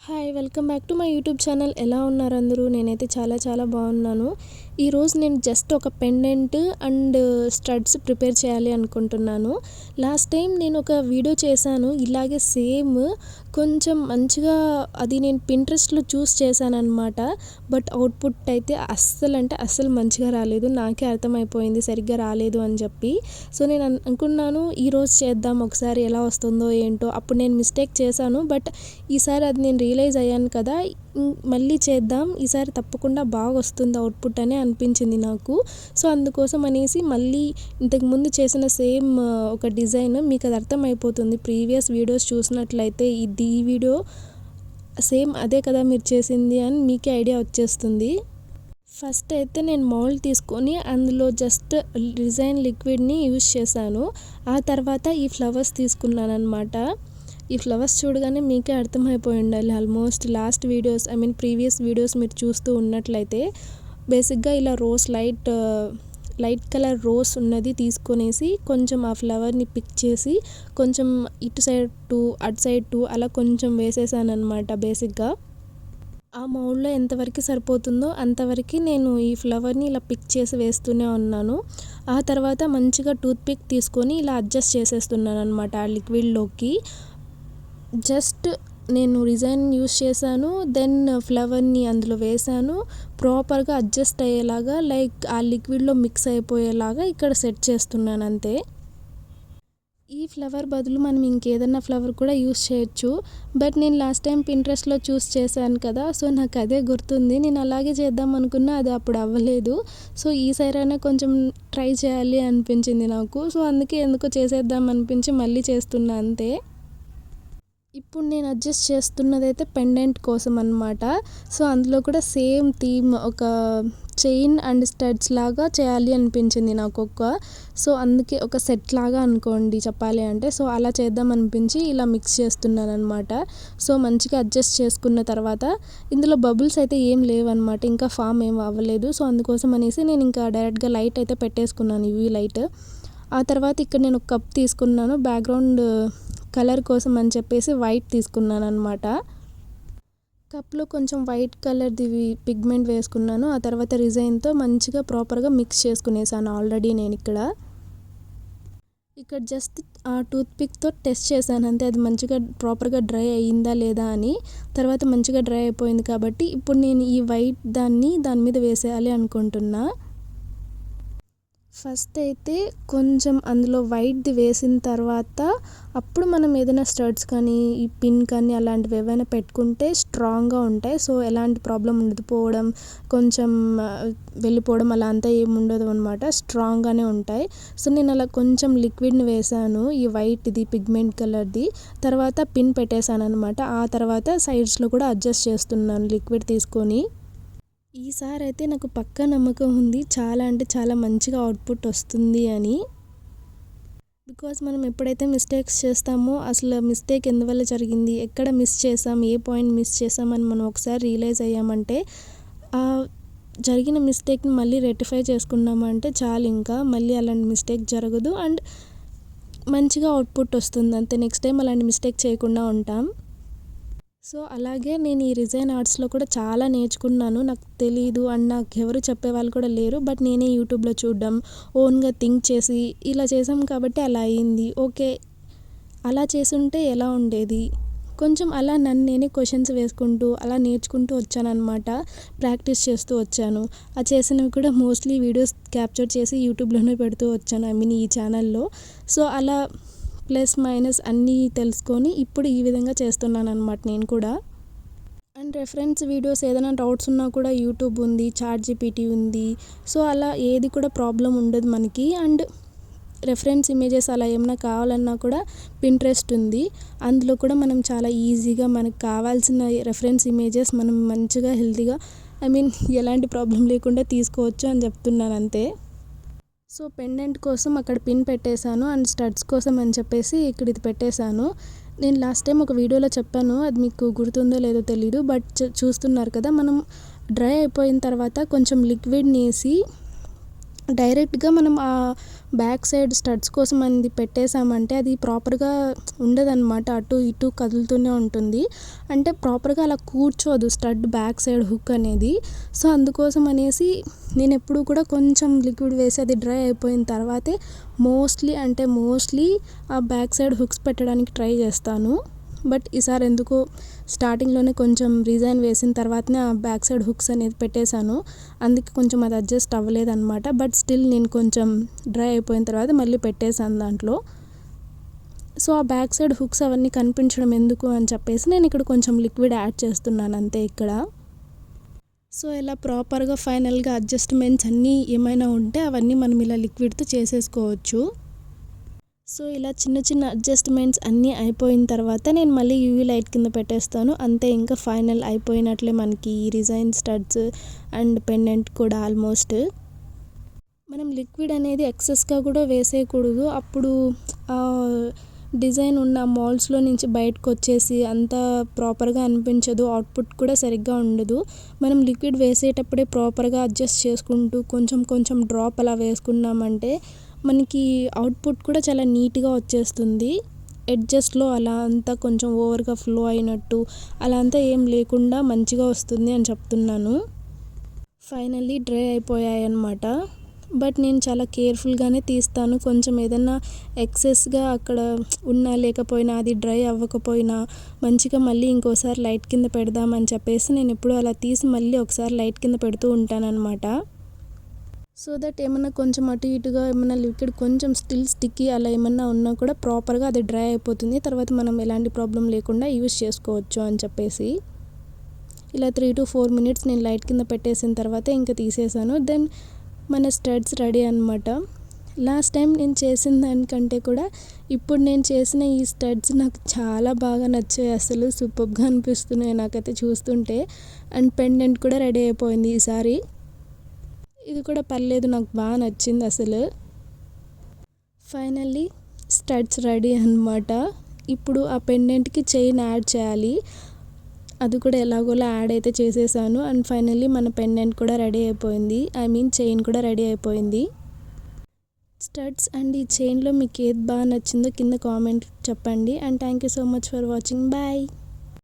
Hi welcome back to my YouTube channel. ఎలా ఉన్నారు అందరూ? నేనైతే చాలా బాగున్నాను. ఈరోజు నేను జస్ట్ ఒక పెండెంట్ అండ్ స్టడ్స్ ప్రిపేర్ చేయాలి అనుకుంటున్నాను. లాస్ట్ టైం నేను ఒక వీడియో చేశాను ఇలాగే సేమ్, కొంచెం మంచిగా అది నేను పింట్రెస్ట్లో చూస్ చేశాను అనమాట. బట్ అవుట్పుట్ అయితే అస్సలు మంచిగా రాలేదు. నాకే అర్థమైపోయింది సరిగ్గా రాలేదు అని చెప్పి. సో నేను అనుకున్నాను ఈరోజు చేద్దాం ఒకసారి, ఎలా వస్తుందో ఏంటో. అప్పుడు నేను మిస్టేక్ చేశాను, బట్ ఈసారి అది నేను రియలైజ్ అయ్యాను కదా, మళ్ళీ చేద్దాం ఈసారి తప్పకుండా బాగా వస్తుంది అవుట్పుట్ అని అనిపించింది నాకు. సో అందుకోసం అనేసి మళ్ళీ ఇంతకుముందు చేసిన సేమ్ ఒక డిజైన్ మీకు అది అర్థమైపోతుంది. ప్రీవియస్ వీడియోస్ చూసినట్లయితే ఈ వీడియో సేమ్ అదే కదా మీరు చేసింది అని మీకే ఐడియా వచ్చేస్తుంది. ఫస్ట్ అయితే నేను మౌల్డ్ తీసుకొని అందులో జస్ట్ డిజైన్ లిక్విడ్ని యూజ్ చేశాను. ఆ తర్వాత ఈ ఫ్లవర్స్ తీసుకున్నాను అనమాట. ఈ ఫ్లవర్స్ చూడగానే మీకే అర్థమైపోయి ఉండాలి almost last videos, previous videos మీరు చూస్తూ ఉన్నట్లయితే. బేసిక్గా ఇలా లైట్ కలర్ రోజ్ ఉన్నది తీసుకొనేసి కొంచెం ఆ ఫ్లవర్ని పిక్ చేసి కొంచెం ఇటు సైడ్ అటు సైడ్ అలా కొంచెం వేసేసాను అనమాట. బేసిక్గా ఆ మౌల్డ్లో ఎంతవరకు సరిపోతుందో అంతవరకు నేను ఈ ఫ్లవర్ని ఇలా పిక్ చేసి వేస్తూనే ఉన్నాను. ఆ తర్వాత మంచిగా టూత్ పిక్ తీసుకొని ఇలా అడ్జస్ట్ చేసేస్తున్నాను అనమాట ఆ లిక్విడ్లోకి. జస్ట్ నేను డిజైన్ యూస్ చేశాను, దెన్ ఫ్లవర్ని అందులో వేసాను. ప్రాపర్గా అడ్జస్ట్ అయ్యేలాగా, లైక్ ఆ లిక్విడ్లో మిక్స్ అయిపోయేలాగా ఇక్కడ సెట్ చేస్తున్నాను అంతే. ఈ ఫ్లవర్ బదులు మనం ఇంకేదన్నా ఫ్లవర్ కూడా యూస్ చేయొచ్చు. బట్ నేను లాస్ట్ టైం పింట్రెస్ట్లో చూస్ చేశాను కదా, సో నాకు అదే గుర్తుంది. నేను అలాగే చేద్దాం అనుకున్నా, అది అప్పుడు అవ్వలేదు. సో ఈసారి అయినా కొంచెం ట్రై చేయాలి అనిపించింది నాకు. సో అందుకే ఎందుకో చేసేద్దాం అనిపించి మళ్ళీ చేస్తున్నా అంతే. ఇప్పుడు నేను అడ్జస్ట్ చేస్తున్నదైతే పెండెంట్ కోసం అనమాట. సో అందులో కూడా సేమ్ థీమ్, ఒక చైన్ అండ్ స్టడ్స్ లాగా చేయాలి అనిపించింది నాకు సో అందుకే ఒక సెట్ లాగా అనుకోండి చెప్పాలి అంటే. సో అలా చేద్దాం అనిపించి ఇలా మిక్స్ చేస్తున్నాను అనమాట. సో మంచిగా అడ్జస్ట్ చేసుకున్న తర్వాత ఇందులో బబుల్స్ అయితే ఏం లేవన్నమాట, ఇంకా ఫామ్ ఏం అవ్వలేదు. సో అందుకోసం అనేసి నేను ఇంకా డైరెక్ట్గా లైట్ అయితే పెట్టేసుకున్నాను, యూవీ లైట్. ఆ తర్వాత ఇక్కడ నేను ఒక కప్ తీసుకున్నాను బ్యాక్గ్రౌండ్ కలర్ కోసం అని చెప్పేసి వైట్ తీసుకున్నాను అనమాట. కప్లో కొంచెం వైట్ కలర్ది పిగ్మెంట్ వేసుకున్నాను. ఆ తర్వాత రిజైన్తో మంచిగా ప్రాపర్గా మిక్స్ చేసుకునేసాను ఆల్రెడీ నేను ఇక్కడ జస్ట్ ఆ టూత్ పిక్తో టెస్ట్ చేశాను అంతే, అది మంచిగా ప్రాపర్గా డ్రై అయ్యిందా లేదా అని. తర్వాత మంచిగా డ్రై అయిపోయింది కాబట్టి ఇప్పుడు నేను ఈ వైట్ దాని మీద వేసేయాలి అనుకుంటున్నా. ఫస్ట్ అయితే కొంచెం అందులో వైట్ది వేసిన తర్వాత అప్పుడు మనం ఏదైనా స్టడ్స్ కానీ ఈ పిన్ కానీ అలాంటివి ఏవైనా పెట్టుకుంటే స్ట్రాంగ్గా ఉంటాయి. సో ఎలాంటి ప్రాబ్లం ఉండదు, పోవడం కొంచెం వెళ్ళిపోవడం అలా అంతా ఏమి ఉండదు అనమాట, స్ట్రాంగ్గానే ఉంటాయి. సో నేను అలా కొంచెం లిక్విడ్ని వేసాను, ఈ వైట్ది పిగ్మెంట్ కలర్ది. తర్వాత పిన్ పెట్టేశాను అనమాట. ఆ తర్వాత సైడ్స్లో కూడా అడ్జస్ట్ చేస్తున్నాను లిక్విడ్ తీసుకొని. ఈసారి అయితే నాకు పక్కా నమ్మకం ఉంది చాలా మంచిగా అవుట్పుట్ వస్తుంది అని. బికాజ్ మనం ఎప్పుడైతే మిస్టేక్స్ చేస్తామో అసలు మిస్టేక్ ఎందువల్ల జరిగింది, ఎక్కడ మిస్ చేసాం, ఏ పాయింట్ మిస్ చేసామని మనం ఒకసారి రియలైజ్ అయ్యామంటే ఆ జరిగిన మిస్టేక్ని మళ్ళీ రెక్టిఫై చేసుకున్నామంటే చాలు, ఇంకా మళ్ళీ అలాంటి మిస్టేక్ జరగదు అండ్ మంచిగా అవుట్పుట్ వస్తుంది అంతే. నెక్స్ట్ టైం అలాంటి మిస్టేక్ చేయకుండా ఉంటాం. సో అలాగే నేను ఈ రిజైన్ ఆర్ట్స్లో కూడా చాలా నేర్చుకున్నాను. నాకు తెలీదు అండ్ నాకు ఎవరు చెప్పేవాళ్ళు కూడా లేరు. బట్ నేనే యూట్యూబ్లో చూడడం, ఓన్గా థింక్ చేసి ఇలా చేసాం కాబట్టి అలా అయింది. ఓకే, అలా చేసుంటే ఎలా ఉండేది, కొంచెం అలా నన్ను నేనే క్వశ్చన్స్ వేసుకుంటూ అలా నేర్చుకుంటూ వచ్చానమాట. ప్రాక్టీస్ చేస్తూ వచ్చాను. ఆ చేసినవి కూడా మోస్ట్లీ వీడియోస్ క్యాప్చర్ చేసి యూట్యూబ్లోనే పెడుతూ వచ్చాను, ఈ ఛానల్లో. సో అలా ప్లస్ మైనస్ అన్నీ తెలుసుకొని ఇప్పుడు ఈ విధంగా చేస్తున్నాను అనమాట నేను కూడా. అండ్ రెఫరెన్స్ వీడియోస్ ఏదైనా డౌట్స్ ఉన్నా కూడా యూట్యూబ్ ఉంది, ChatGPT ఉంది. సో అలా ఏది కూడా ప్రాబ్లం ఉండదు మనకి. అండ్ రెఫరెన్స్ ఇమేజెస్ అలా ఏమైనా కావాలన్నా కూడా పింట్రెస్ట్ ఉంది. అందులో కూడా మనం చాలా ఈజీగా మనకు కావాల్సిన రెఫరెన్స్ ఇమేజెస్ మనం మంచిగా హెల్తీగా ఎలాంటి ప్రాబ్లం లేకుండా తీసుకోవచ్చు అని చెప్తున్నాను అంతే. సో పెండెంట్ కోసం అక్కడ పిన్ పెట్టేశాను అండ్ స్టడ్స్ కోసం అని చెప్పేసి ఇక్కడ ఇది పెట్టేశాను. నేను లాస్ట్ టైం ఒక వీడియోలో చెప్పాను, అది మీకు గుర్తుందో లేదో తెలీదు. బట్ చూస్తున్నారు కదా, మనం డ్రై అయిపోయిన తర్వాత కొంచెం లిక్విడ్ని వేసి డైరెక్ట్గా మనం ఆ బ్యాక్ సైడ్ స్టడ్స్ కోసం అది పెట్టేసామంటే అది ప్రాపర్గా ఉండదన్నమాట, అటు ఇటు కదులుతూనే ఉంటుంది. అంటే ప్రాపర్గా అలా కూర్చోదు స్టడ్ బ్యాక్ సైడ్ హుక్ అనేది. సో అందుకోసం అనేసి నేను ఎప్పుడు కూడా కొంచెం లిక్విడ్ వేసి అది డ్రై అయిపోయిన తర్వాతే మోస్ట్లీ ఆ బ్యాక్ సైడ్ హుక్స్ పెట్టడానికి ట్రై చేస్తాను. బట్ ఈసారి ఎందుకో స్టార్టింగ్లోనే కొంచెం రీజైన్ వేసిన తర్వాతనే ఆ బ్యాక్ సైడ్ హుక్స్ అనేది పెట్టేశాను. అందుకే కొంచెం అది అడ్జస్ట్ అవ్వలేదన్నమాట. బట్ స్టిల్ నేను కొంచెం డ్రై అయిపోయిన తర్వాత మళ్ళీ పెట్టేశాను దాంట్లో. సో ఆ బ్యాక్ సైడ్ హుక్స్ అవన్నీ కనిపించడం ఎందుకు అని చెప్పేసి నేను ఇక్కడ కొంచెం లిక్విడ్ యాడ్ చేస్తున్నాను అంతే ఇక్కడ. సో ఇలా ప్రాపర్గా ఫైనల్గా అడ్జస్ట్మెంట్స్ అన్నీ ఏమైనా ఉంటే అవన్నీ మనం ఇలా లిక్విడ్తో చేసేసుకోవచ్చు. సో ఇలా చిన్న చిన్న అడ్జస్ట్మెంట్స్ అన్నీ అయిపోయిన తర్వాత నేను మళ్ళీ యూవీ లైట్ కింద పెట్టేస్తాను అంతే. ఇంకా ఫైనల్ అయిపోయినట్లే మనకి ఈ డిజైన్ స్టడ్స్ అండ్ పెండెంట్ కూడా ఆల్మోస్ట్. మనం లిక్విడ్ అనేది ఎక్సెస్గా కూడా వేసేయకూడదు, అప్పుడు డిజైన్ ఉన్న మోల్డ్స్లో నుంచి బయటకు వచ్చేసి అంత ప్రాపర్గా అనిపించదు, అవుట్పుట్ కూడా సరిగ్గా ఉండదు. మనం లిక్విడ్ వేసేటప్పుడే ప్రాపర్గా అడ్జస్ట్ చేసుకుంటూ కొంచెం డ్రాప్ అలా వేసుకున్నామంటే మనకి అవుట్పుట్ కూడా చాలా నీట్గా వచ్చేస్తుంది. ఎడ్జస్ట్లో అలా అంతా కొంచెం ఓవర్గా ఫ్లో అయినట్టు అలా అంతా ఏం లేకుండా మంచిగా వస్తుంది అని చెప్తున్నాను. ఫైనల్లీ డ్రై అయిపోయాయి అన్నమాట. బట్ నేను చాలా కేర్ఫుల్గానే తీస్తాను. కొంచెం ఏదన్నా ఎక్సెస్గా అక్కడ ఉన్నా లేకపోయినా అది డ్రై అవ్వకపోయినా మంచిగా మళ్ళీ ఇంకోసారి లైట్ కింద పెడదామని చెప్పేసి నేను ఎప్పుడూ అలా తీసి మళ్ళీ ఒకసారి లైట్ కింద పెడుతూ ఉంటానన్నమాట. సో దట్ ఏమన్నా కొంచెం అటు ఇటుగా ఏమన్నా లిక్విడ్ కొంచెం స్టిల్ స్టిక్కీ అలా ఏమన్నా ఉన్నా కూడా ప్రాపర్గా అది డ్రై అయిపోతుంది. తర్వాత మనం ఎలాంటి ప్రాబ్లం లేకుండా యూస్ చేసుకోవచ్చు అని చెప్పేసి ఇలా 3 to 4 minutes నేను లైట్ కింద పెట్టేసిన తర్వాత ఇంకా తీసేసాను. దెన్ మన స్టడ్స్ రెడీ అనమాట. లాస్ట్ టైం నేను చేసిన దానికంటే కూడా ఇప్పుడు నేను చేసిన ఈ స్టడ్స్ నాకు చాలా బాగా నచ్చాయి. అసలు సూపర్గా అనిపిస్తున్నాయి నాకైతే చూస్తుంటే. అండ్ పెండెంట్ కూడా రెడీ అయిపోయింది ఈసారి. ఇది కూడా పర్లేదు, నాకు బాగా నచ్చింది అసలు. ఫైనల్లీ స్టడ్స్ రెడీ అన్నమాట. ఇప్పుడు ఆ పెండెంట్కి చైన్ యాడ్ చేయాలి. అది కూడా ఎలాగోలా యాడ్ అయితే చేసేసాను. అండ్ ఫైనల్లీ మన పెండెంట్ కూడా రెడీ అయిపోయింది, చైన్ కూడా రెడీ అయిపోయింది. స్టడ్స్ అండ్ ఈ చైన్లో మీకు ఏది బాగా నచ్చిందో కింద కామెంట్ చెప్పండి. And thank you so much for watching. Bye.